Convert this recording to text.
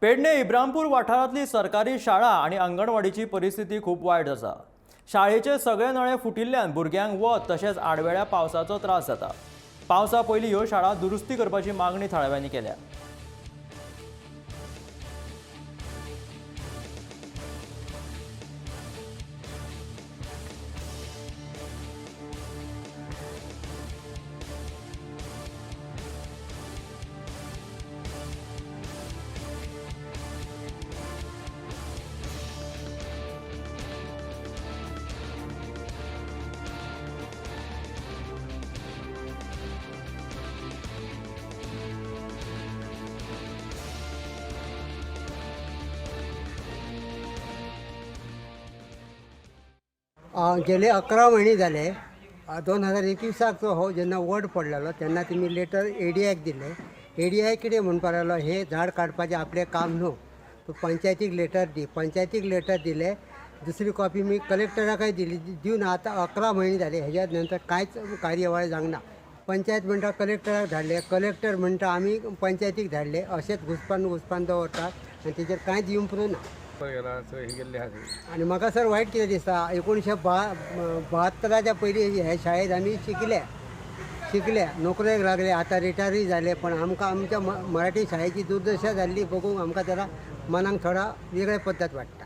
पेडणे इब्रामपूर वाठारांतली सरकारी शाळा आणि अंगणवाडीची परिस्थिती खूप वायट आसा। शाळेचे सगळे नळे फुटिल्ल्यान भुरग्यांक वत तशेंच आडवेळ्या पावसाचो त्रास जाता। पावसा पयलीं ह्यो शाळा दुरुस्ती करपाची मागणी थळाव्यांनी केल्या। गेले 11 महिने झाले 2021 हो जेन्ना वड पडलेलो तेन्ना तेमी लेटर एडीआयक दिले। एडीआय कितें म्हणपाक लागलो हे झाड काडपाचें आपलें काम न्हू, तूं पंचायतीक लेटर दी। पंचायतीक लेटर दिले, दुसरी कॉपी मी कलेक्टराकय दिली, दिवन आतां 11 महिने जाले, हेज्या नंतर कांयच कार्यवाही जावंक ना। पंचायत म्हणटा कलेक्टराक धाडले, कलेक्टर म्हणटा आमी पंचायतीक धाडले, अशेंच घुसपान दवरतात आनी तेजेर कांयच इम्प्रूव ना। आणि म्हाका सर वायट कितें दिसता, 1972च्या पयलीं हे शाळेंत आमी शिकले, नोकरेक लागले, आतां रिटायरी जाले, पण आमकां आमच्या मराठी शाळेची दुर्दशा जाल्ली बघूंक आमकां जरा मनाक थोडा वेगळे पद्दत वाटता।